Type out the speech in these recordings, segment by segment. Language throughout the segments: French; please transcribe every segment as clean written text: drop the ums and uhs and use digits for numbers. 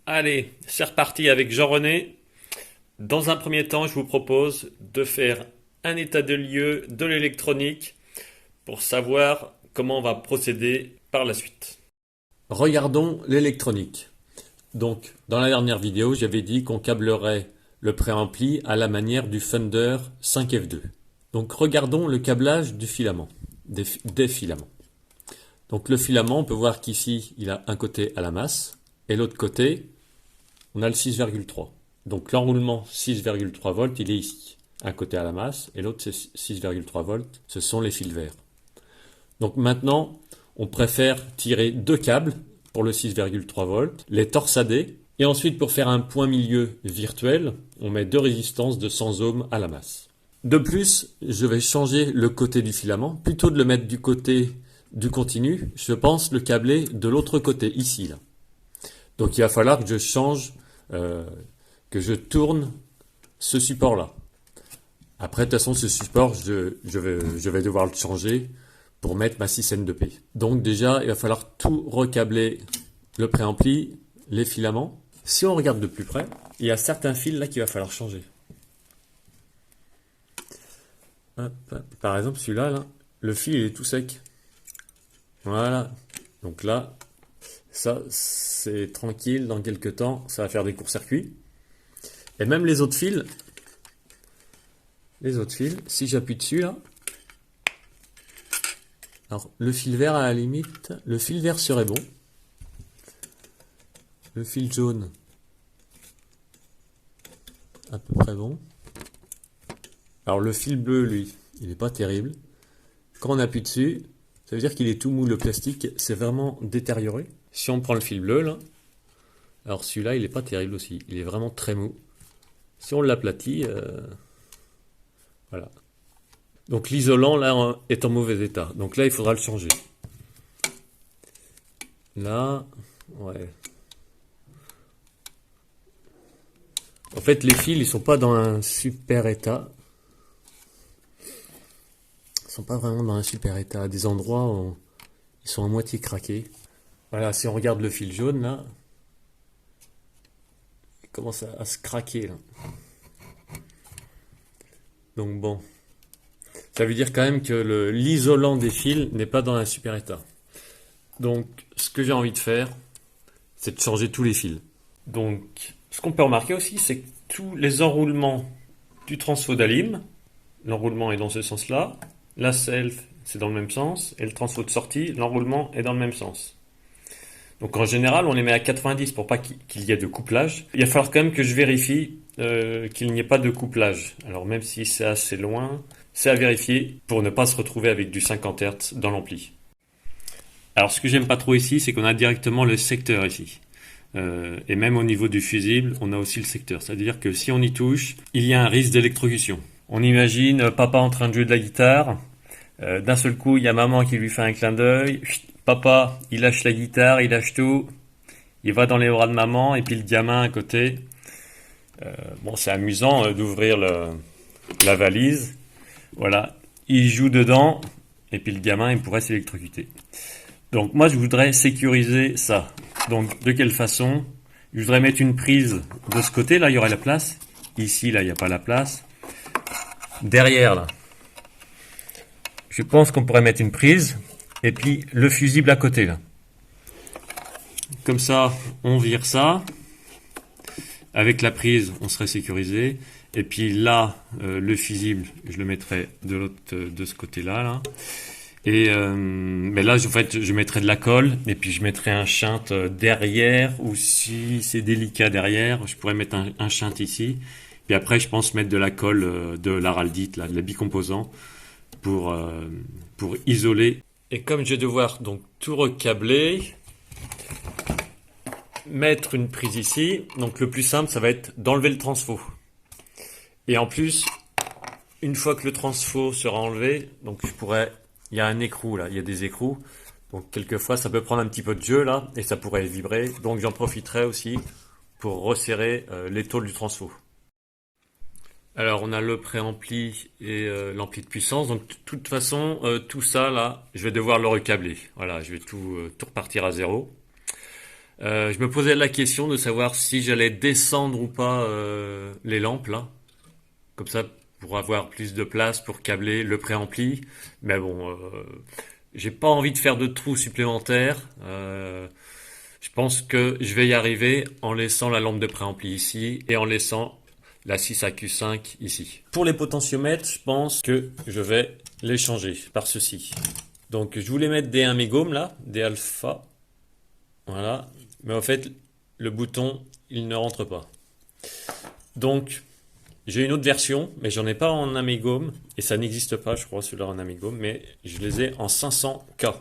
Allez, c'est reparti avec Jean-René. Dans un premier temps, je vous propose de faire un état de lieu de l'électronique pour savoir comment on va procéder par la suite. Regardons l'électronique. Donc, dans la dernière vidéo, j'avais dit qu'on câblerait le préampli à la manière du Fender 5F2. Donc, regardons le câblage du filament, des filaments. Donc, le filament, on peut voir qu'ici, il a un côté à la masse et l'autre côté, on a le 6,3. Donc l'enroulement 6,3 volts, il est ici. Un côté à la masse et l'autre c'est 6,3 volts. Ce sont les fils verts. Donc maintenant, on préfère tirer deux câbles pour le 6,3 volts, les torsader. Et ensuite, pour faire un point milieu virtuel, on met deux résistances de 100 ohms à la masse. De plus, je vais changer le côté du filament. Plutôt de le mettre du côté du continu, je pense le câbler de l'autre côté, ici. Là. Donc il va falloir que je change, que je tourne ce support-là. Après, de toute façon, ce support, je vais devoir le changer pour mettre ma 6N2P. Donc déjà, il va falloir tout recâbler, le préampli, les filaments. Si on regarde de plus près, il y a certains fils là qu'il va falloir changer. Hop, hop. Par exemple, celui-là, là, le fil il est tout sec. Voilà. Donc là, ça, c'est tranquille, dans quelques temps, ça va faire des courts-circuits. Et même les autres fils, si j'appuie dessus, là, alors le fil vert, à la limite, le fil vert serait bon. Le fil jaune, à peu près bon. Alors le fil bleu, lui, il n'est pas terrible. Quand on appuie dessus, ça veut dire qu'il est tout mou, le plastique, c'est vraiment détérioré. Si on prend le fil bleu, là, alors celui-là, il n'est pas terrible aussi. Il est vraiment très mou. Si on l'aplatit, voilà. Donc l'isolant, là, est en mauvais état. Donc là, il faudra le changer. Là, ouais. En fait, les fils, ils sont pas dans un super état. Ils sont pas vraiment dans un super état. À des endroits, ils sont à moitié craqués. Voilà, si on regarde le fil jaune, là, il commence à se craquer, là. Donc bon, ça veut dire quand même que l'isolant des fils n'est pas dans un super état. Donc, ce que j'ai envie de faire, c'est de changer tous les fils. Donc, ce qu'on peut remarquer aussi, c'est que tous les enroulements du transfo d'Alim, l'enroulement est dans ce sens-là, la self, c'est dans le même sens, et le transfo de sortie, l'enroulement est dans le même sens. Donc en général, on les met à 90 pour pas qu'il y ait de couplage. Il va falloir quand même que je vérifie qu'il n'y ait pas de couplage. Alors même si c'est assez loin, c'est à vérifier pour ne pas se retrouver avec du 50 Hz dans l'ampli. Alors ce que j'aime pas trop ici, c'est qu'on a directement le secteur ici. Et même au niveau du fusible, on a aussi le secteur. C'est-à-dire que si on y touche, il y a un risque d'électrocution. On imagine papa en train de jouer de la guitare. D'un seul coup, il y a maman qui lui fait un clin d'œil. Papa, il lâche la guitare, il lâche tout. Il va dans les bras de maman et puis le gamin à côté. Bon, c'est amusant d'ouvrir la valise. Voilà, il joue dedans et puis le gamin, il pourrait s'électrocuter. Donc moi, je voudrais sécuriser ça. Donc de quelle façon? Je voudrais mettre une prise de ce côté, là, il y aurait la place. Ici, là, il n'y a pas la place. Derrière, là, je pense qu'on pourrait mettre une prise et puis le fusible à côté, là. Comme ça, on vire ça. Avec la prise, on serait sécurisé. Et puis là, le fusible, je le mettrais de ce côté-là, là. Et mais là, en fait, je mettrais de la colle et puis je mettrais un shunt derrière, ou si c'est délicat derrière, je pourrais mettre un shunt ici. Puis après, je pense mettre de la colle de l'araldite, là, de la bicomposant, pour isoler. Et comme je vais devoir donc tout recabler, mettre une prise ici, donc le plus simple, ça va être d'enlever le transfo. Et en plus, une fois que le transfo sera enlevé, donc il y a un écrou là, il y a des écrous, donc quelquefois ça peut prendre un petit peu de jeu là, et ça pourrait vibrer, donc j'en profiterai aussi pour resserrer les tôles du transfo. Alors on a le préampli et l'ampli de puissance, donc de toute façon tout ça là, je vais devoir le recabler. Voilà, je vais tout repartir à zéro. Je me posais la question de savoir si j'allais descendre ou pas les lampes là, comme ça pour avoir plus de place pour câbler le préampli. Mais bon, j'ai pas envie de faire de trous supplémentaires. Je pense que je vais y arriver en laissant la lampe de préampli ici et en laissant la 6AQ5 ici. Pour les potentiomètres, je pense que je vais les changer par ceci. Donc je voulais mettre des 1 mégahms là, des alpha. Voilà. Mais en fait, le bouton, il ne rentre pas. Donc, j'ai une autre version, mais j'en ai pas en 1 mégaohm. Et ça n'existe pas, je crois, celui-là en 1 mégaohm. Mais je les ai en 500K.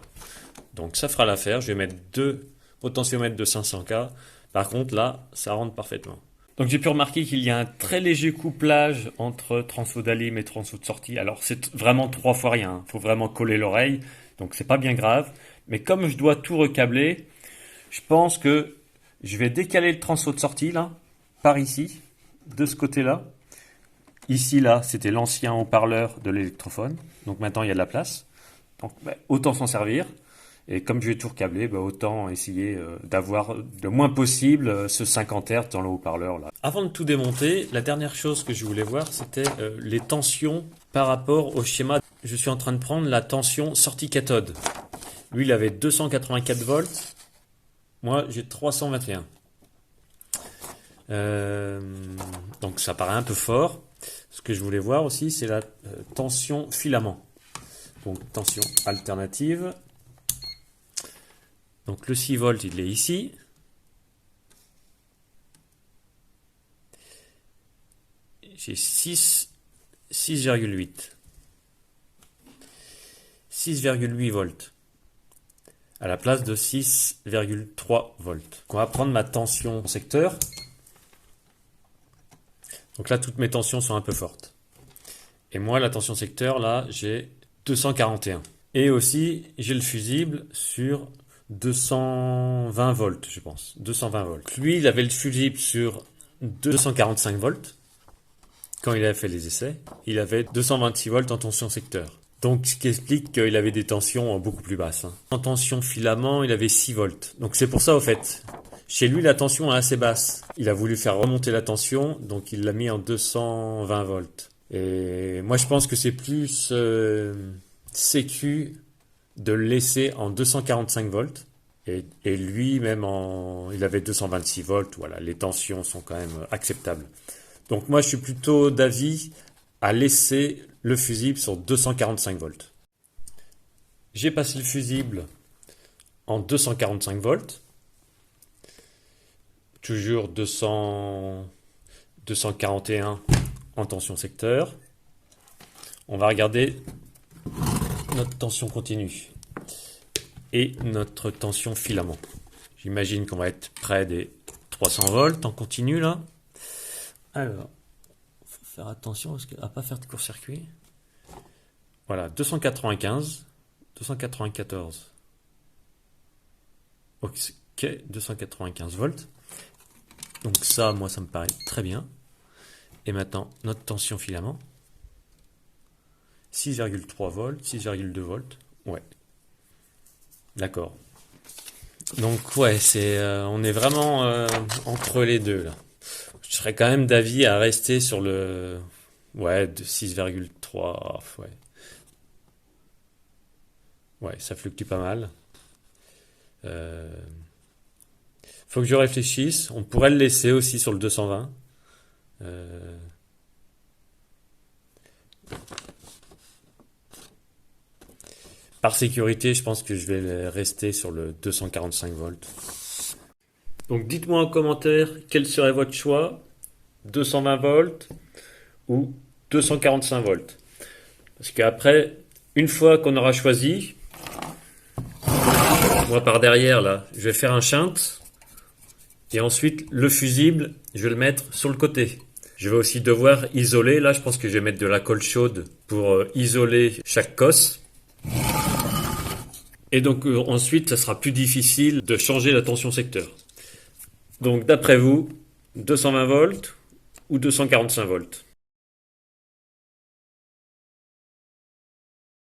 Donc ça fera l'affaire. Je vais mettre deux potentiomètres de 500K. Par contre, là, ça rentre parfaitement. Donc j'ai pu remarquer qu'il y a un très léger couplage entre transfo d'alim et transfo de sortie. Alors c'est vraiment 3 fois rien. Il faut vraiment coller l'oreille. Donc c'est pas bien grave. Mais comme je dois tout recabler, je pense que je vais décaler le transfo de sortie là, par ici, de ce côté-là. Ici, là, c'était l'ancien haut-parleur de l'électrophone. Donc maintenant, il y a de la place. Donc autant s'en servir. Et comme je vais tout recabler, autant essayer d'avoir le moins possible ce 50 Hz dans le haut-parleur là. Avant de tout démonter, la dernière chose que je voulais voir, c'était les tensions par rapport au schéma. Je suis en train de prendre la tension sortie cathode. Lui, il avait 284 volts. Moi, j'ai 321. Donc ça paraît un peu fort. Ce que je voulais voir aussi, c'est la tension filament. Donc tension alternative. Donc le 6 volts, il est ici. J'ai 6,8. 6,8 volts. À la place de 6,3 volts. On va prendre ma tension secteur. Donc là, toutes mes tensions sont un peu fortes. Et moi, la tension secteur, là, j'ai 241. Et aussi, j'ai le fusible sur 220 volts, je pense. 220 volts. Lui, il avait le fusible sur 245 volts. Quand il a fait les essais, il avait 226 volts en tension secteur. Donc, ce qui explique qu'il avait des tensions beaucoup plus basses. En tension filament, il avait 6 volts. Donc, c'est pour ça, au fait. Chez lui, la tension est assez basse. Il a voulu faire remonter la tension, donc il l'a mis en 220 volts. Et moi, je pense que c'est plus sécu de le laisser en 245 volts. Et lui, même il avait 226 volts. Voilà, les tensions sont quand même acceptables. Donc moi, je suis plutôt d'avis à laisser le fusible sur 245 volts. J'ai passé le fusible en 245 volts. Toujours 241 en tension secteur. On va regarder notre tension continue et notre tension filament. J'imagine qu'on va être près des 300 volts en continu là. Alors, faut faire attention à ne pas faire de court-circuit. Voilà, 295, 294. Ok, 295 volts. Donc ça, moi, ça me paraît très bien. Et maintenant, notre tension filament. 6,3 volts, 6,2 volts. Ouais. D'accord. Donc ouais, on est vraiment entre les deux là. Je serais quand même d'avis à rester sur le... Ouais, de 6,3. Ouais. Ouais, ça fluctue pas mal. Faut que je réfléchisse. On pourrait le laisser aussi sur le 220. Par sécurité, je pense que je vais rester sur le 245 volts. Donc dites-moi en commentaire quel serait votre choix, 220 volts ou 245 volts. Parce qu'après, une fois qu'on aura choisi, moi par derrière là, je vais faire un shunt. Et ensuite, le fusible, je vais le mettre sur le côté. Je vais aussi devoir isoler. Là, je pense que je vais mettre de la colle chaude pour isoler chaque cosse. Et donc ensuite, ça sera plus difficile de changer la tension secteur. Donc d'après vous, 220 volts ou 245 volts?